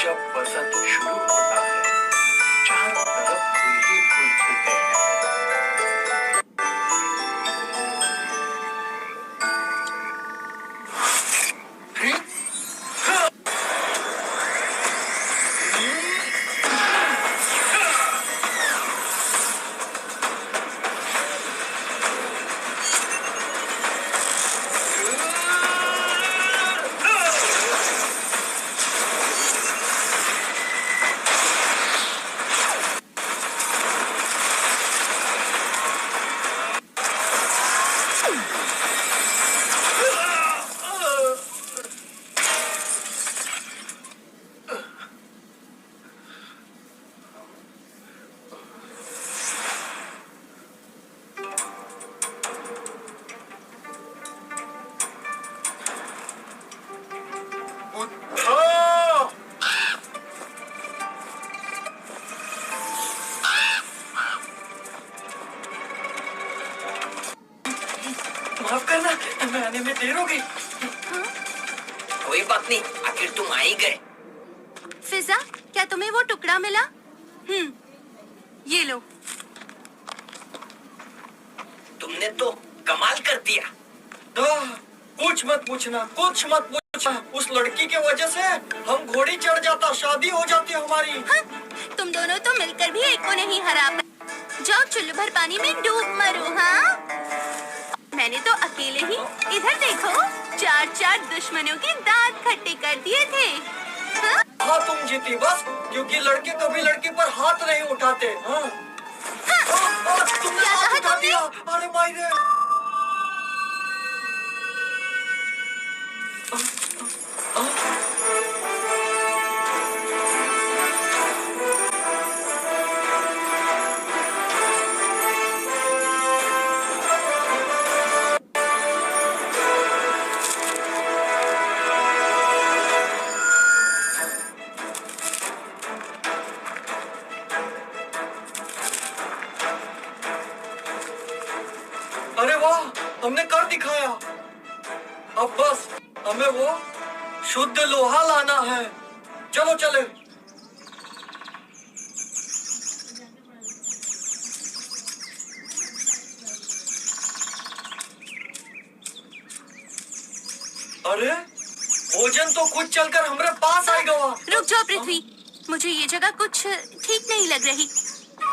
जब बसंत शुरू होता है, चारों तरफ फूल ही फूल खिलते हैं। माफ करना, मैं आने में देर हो गई। कोई बात नहीं, आखिर तुम आ ही गए। फिजा, क्या तुम्हें वो टुकड़ा मिला? ये लो। तुमने तो कमाल कर दिया। कुछ मत पूछना, कुछ मत पूछना। उस लड़की के वजह से हम घोड़ी चढ़ जाता, शादी हो जाती हमारी। हाँ, तुम दोनों तो मिलकर भी एक को नहीं हरा पाए। जाओ चुल्लू भर पानी में डूब मरो। हाँ, मैंने तो अकेले ही, इधर देखो, 4 दुश्मनों के दांत खट्टे कर दिए थे। हाँ, तुम जीती बस, क्योंकि लड़के कभी लड़की पर हाथ नहीं उठाते। हाँ। तुमने हाथ उठा दिया। अरे माई रे। अरे वाह, हमने कर दिखाया। अब बस हमें वो शुद्ध लोहा लाना है। चलो चले। अरे भोजन तो खुद चलकर हमारे पास आएगा। रुक जाओ पृथ्वी, मुझे ये जगह कुछ ठीक नहीं लग रही।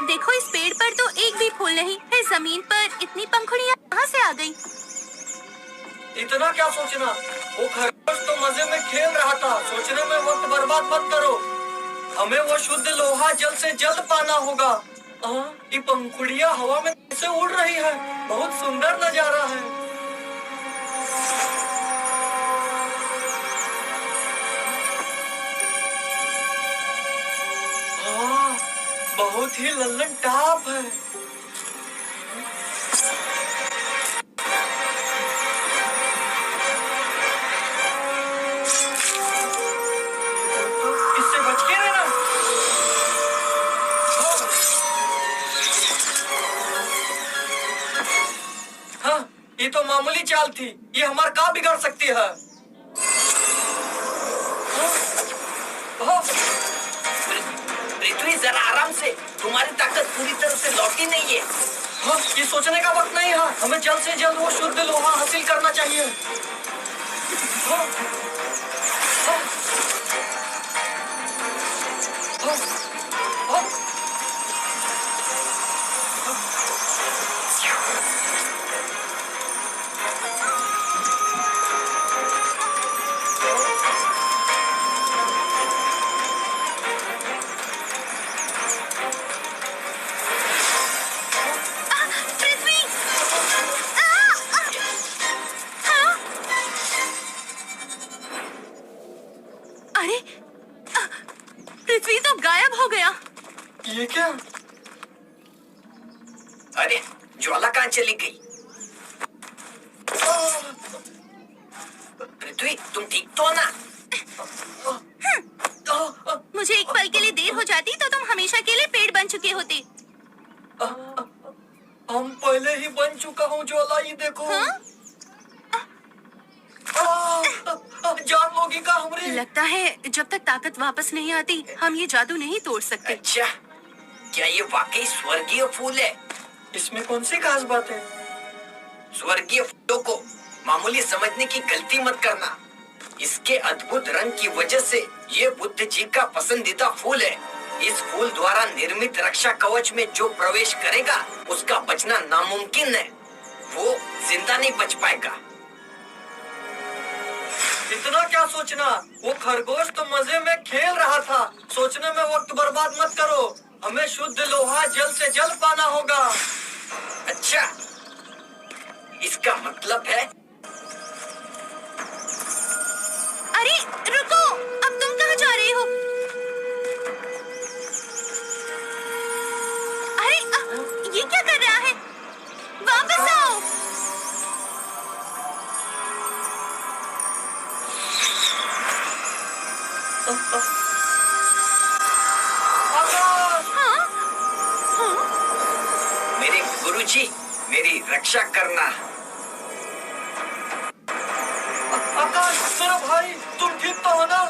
देखो, इस पेड़ पर तो एक भी फूल नहीं, फिर जमीन पर इतनी पंखुड़ियाँ कहाँ से आ गई? इतना क्या सोचना, वो खरगोश तो मजे में खेल रहा था। सोचने में वक्त बर्बाद मत करो। हमें वो शुद्ध लोहा जल्द से जल्द पाना होगा। ये पंखुड़ियाँ हवा में कैसे उड़ रही है, बहुत सुंदर नजारा है। बहुत ही लल्लन टाप है। इससे बच के रहना। हाँ, ये तो मामूली चाल थी, ये हमारा काम बिगाड़ सकती है। पृथ्वी, जरा आराम से, तुम्हारी ताकत पूरी तरह से लौटी नहीं है। हाँ, ये सोचने का वक्त नहीं है। हमें जल्द से जल्द वो शुद्ध लोहा हासिल करना चाहिए। हाँ, हाँ, हाँ, हाँ, पृथ्वी! अरे, पृथ्वी तो गायब हो गया। ये क्या? अरे, ज्वाला कहाँ चली गई? पृथ्वी, तुम ठीक तो हो ना? मुझे एक पल के लिए देर हो जाती तो तुम हमेशा के लिए पेड़ बन चुके होते। हम पहले ही बन चुका हूँ ज्वाला, ये देखो। हाँ? जान लोगी का हमरे। लगता है जब तक ताकत वापस नहीं आती हम ये जादू नहीं तोड़ सकते। अच्छा, क्या ये वाकई स्वर्गीय फूल है? इसमें कौन सी खास बात है? स्वर्गीय फूलों को मामूली समझने की गलती मत करना। इसके अद्भुत रंग की वजह से ये बुद्ध जी का पसंदीदा फूल है। इस फूल द्वारा निर्मित रक्षा कवच में जो प्रवेश करेगा उसका बचना नामुमकिन है। वो जिंदा नहीं बच पाएगा। इतना क्या सोचना, वो खरगोश तो मजे में खेल रहा था। सोचने में वक्त बर्बाद मत करो। हमें शुद्ध लोहा जल्द से जल्द पाना होगा। अच्छा, इसका मतलब है अरे रुको, अब तुम कहाँ जा रहे हो? अरे ये क्या कर रहा है? वापस आओ। आकाश! हाँ? हाँ? मेरे गुरुजी, मेरी रक्षा करना। आकाश, मेरा भाई, तुम ठीक तो हो ना?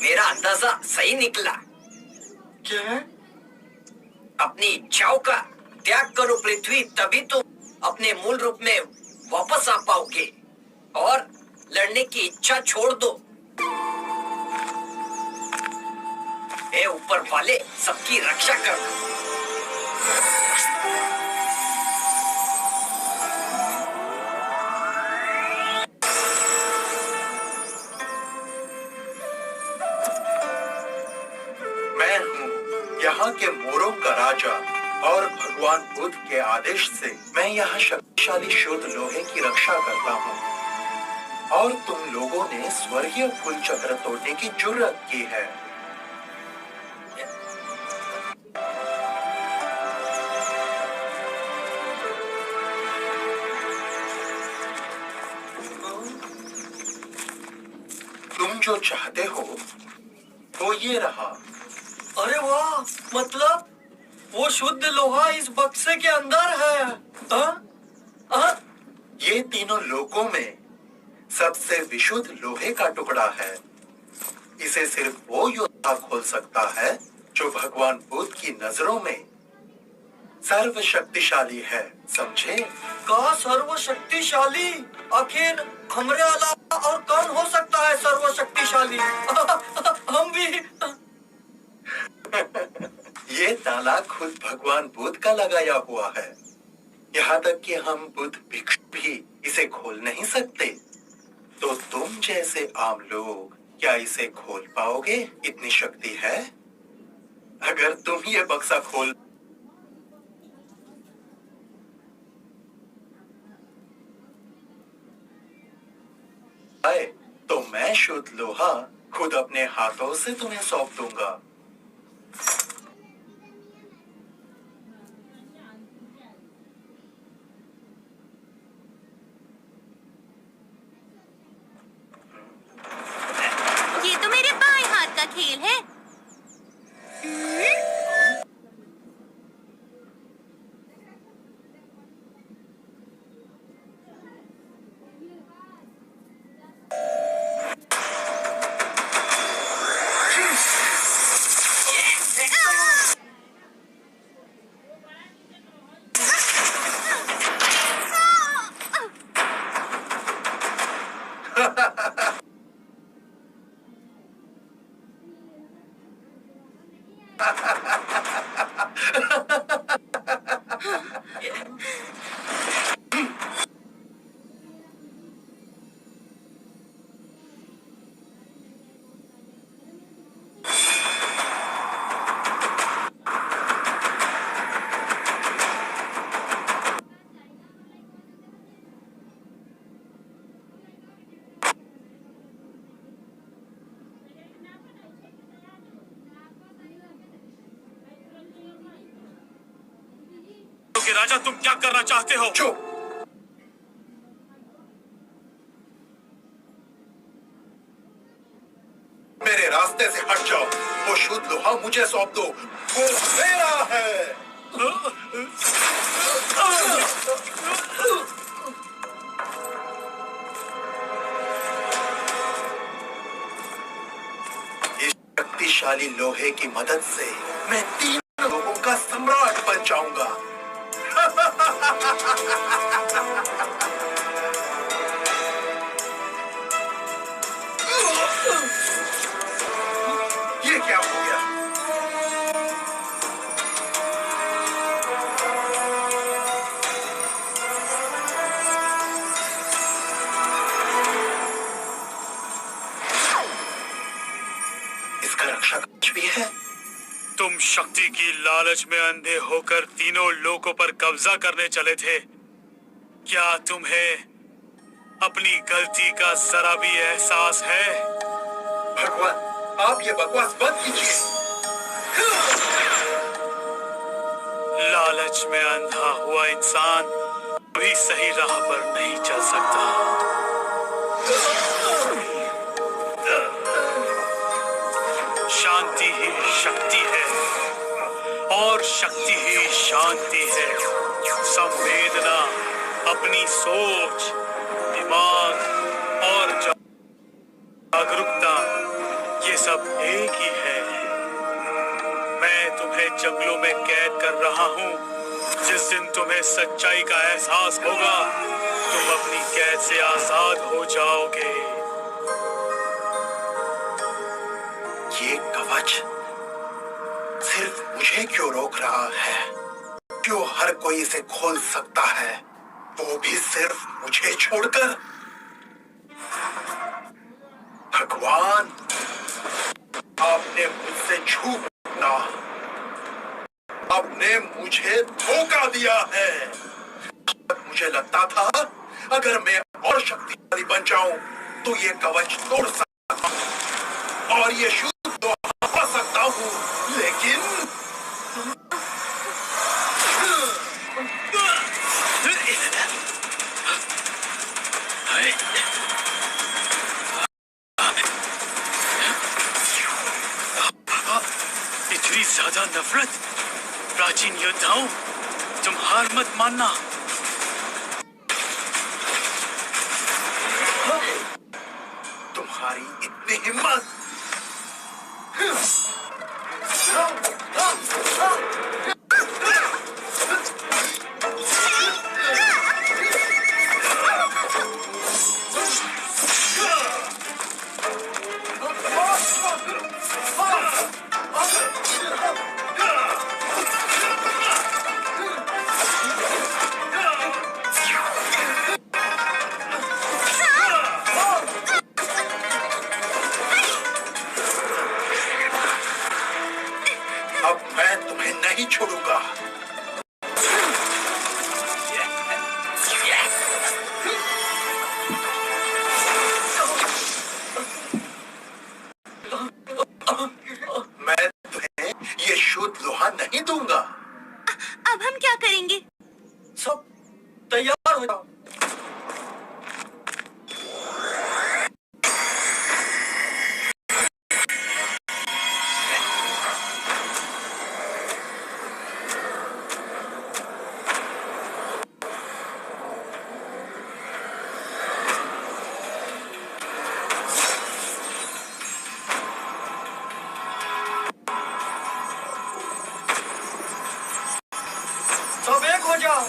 मेरा अंदाजा सही निकला। क्या है? अपनी इच्छाओं का त्याग करो पृथ्वी, तभी तो अपने मूल रूप में वापस आ पाओगे। और लड़ने की इच्छा छोड़ दो। ए ऊपर वाले, सबकी रक्षा करना। मैं हूँ यहाँ के मोरों का राजा और भगवान बुद्ध के आदेश से मैं यहाँ शक्तिशाली शुद्ध लोहे की रक्षा करता हूँ। और तुम लोगों ने स्वर्गीय फूल चक्र तोड़ने की जुर्रत की है। तुम जो चाहते हो वो ये रहा। अरे वाह, मतलब वो शुद्ध लोहा इस बक्से के अंदर है। हाँ? हाँ? ये तीनों लोकों में सबसे विशुद्ध लोहे का टुकड़ा है। इसे सिर्फ वो योद्धा खोल सकता है जो भगवान बुद्ध की नजरों में सर्वशक्तिशाली है, समझे? का सर्वशक्तिशाली? आखिर हमरे अलावा और कौन हो सकता है सर्वशक्तिशाली? हम भी। ये ताला खुद भगवान बुद्ध का लगाया हुआ है। यहाँ तक कि हम बुद्ध भिक्षु भी इसे खोल नहीं सकते। तो तुम जैसे आम लोग क्या इसे खोल पाओगे? इतनी शक्ति है? अगर तुम ये बक्सा खोल पाए तो मैं शुद्ध लोहा खुद अपने हाथों से तुम्हें सौंप दूंगा। ये तो मेरे बाएं हाथ का खेल है। कि राजा तुम क्या करना चाहते हो? चुप! मेरे रास्ते से हट जाओ। वो शुद्ध लोहा मुझे सौंप दो। वो मेरा है। इस शक्तिशाली लोहे की मदद से मैं 3 लोगों का सम्राट बन जाऊंगा। ये क्या हो गया? इसका रक्षा कवच भी है। तुम शक्ति की लालच में अंधे होकर तीनों लोकों पर कब्जा करने चले थे। क्या तुम्हें अपनी गलती का जरा भी एहसास है? भगवान, आप ये बकवास बंद कीजिए। लालच में अंधा हुआ इंसान भी सही राह पर नहीं चल सकता। शांति ही शक्ति है और शक्ति ही शांति है। संवेदना, अपनी सोच, दिमाग और जागरूकता, ये सब एक ही है। मैं तुम्हें जंगलों में कैद कर रहा हूँ। जिस दिन तुम्हें सच्चाई का एहसास होगा, तुम अपनी कैद से आजाद हो जाओगे। ये कवच सिर्फ मुझे क्यों रोक रहा है? क्यों हर कोई इसे खोल सकता है, वो भी सिर्फ मुझे छोड़कर? भगवान, आपने मुझसे झूठा, आपने मुझे धोखा दिया है। मुझे लगता था अगर मैं और शक्तिशाली बन जाऊं तो ये कवच तोड़ सकता हूं और ये शुद्ध तो पा सकता हूं, लेकिन इतनी ज्यादा नफरत? प्राचीन योद्धाओं, तुम हार मत मानना। तुम्हारी इतनी हिम्मत! अब मैं तुम्हें नहीं छोड़ूंगा। मैं तुम्हें ये शुद्ध लोहा नहीं दूंगा। अब हम क्या करेंगे? सब तैयार हो जाओ। सब एक हो जाओ।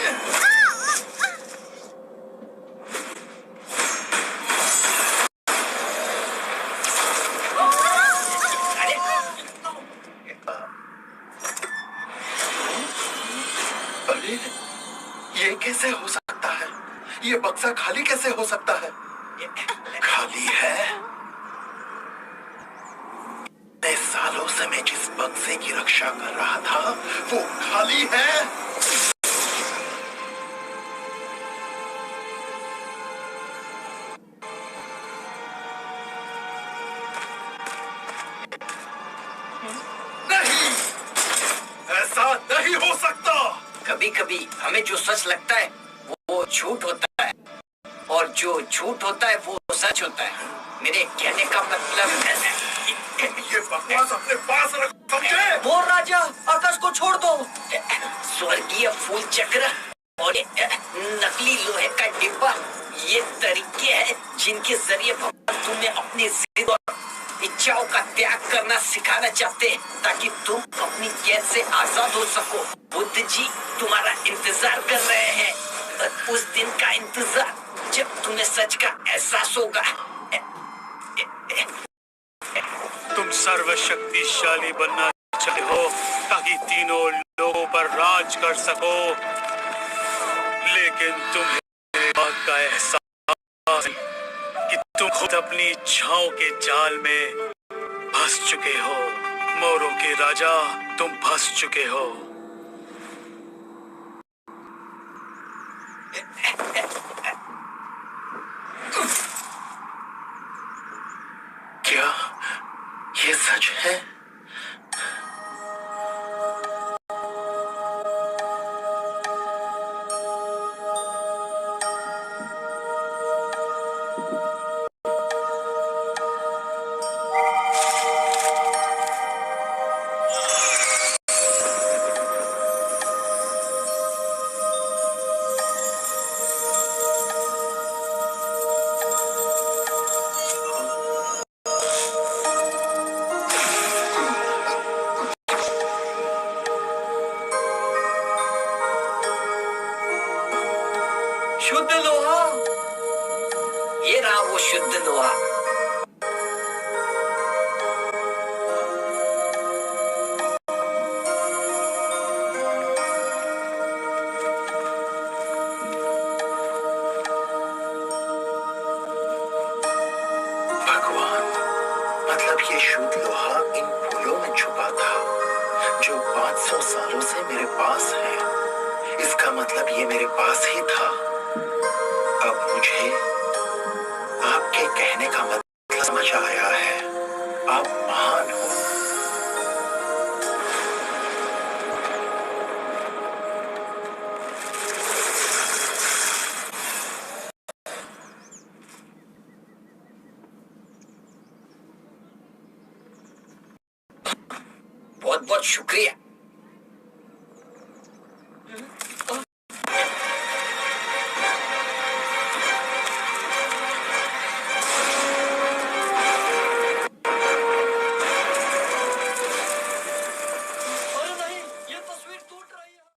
अरे अरे, ये कैसे हो सकता है? ये बक्सा खाली कैसे हो सकता है? खाली है? इतने सालों से मैं जिस बक्से की रक्षा कर रहा था वो खाली है। नहीं, ऐसा नहीं हो सकता। कभी कभी हमें जो सच लगता है वो झूठ होता है, और जो झूठ होता है वो सच होता है। मेरे कहने का मतलब है ये बकवास अपने पास रख, समझे? मोर राजा, आकाश को छोड़ दो। स्वर्गीय फूल चक्र और नकली लोहे का डिब्बा, ये तरीके हैं जिनके जरिए भगवान तुम्हें अपनी जिद और इच्छाओं का त्याग करना सिखाना चाहते हैं, ताकि तुम अपनी कैद से आजाद हो सको। बुद्ध जी तुम्हारा इंतजार कर रहे हैं, उस दिन का इंतजार जब तुम्हें सच का एहसास होगा। तुम सर्वशक्तिशाली बनना चाहते हो ताकि तीनों लोगों पर राज कर सको, लेकिन तुम्हें बात का एहसास है कि तुम खुद अपनी इच्छाओं के जाल में फंस चुके हो। मोरों के राजा, तुम फंस चुके हो। क्या ये सच है? शुद्ध लोहा। ये रहा वो शुद्ध लोहा। भगवान, मतलब ये शुद्ध लोहा इन फूलों में छुपा था जो 500 सालों से मेरे पास है। इसका मतलब ये मेरे पास ही था। अब मुझे आपके कहने का मतलब समझ आया है। आप महान हो। बहुत बहुत शुक्रिया।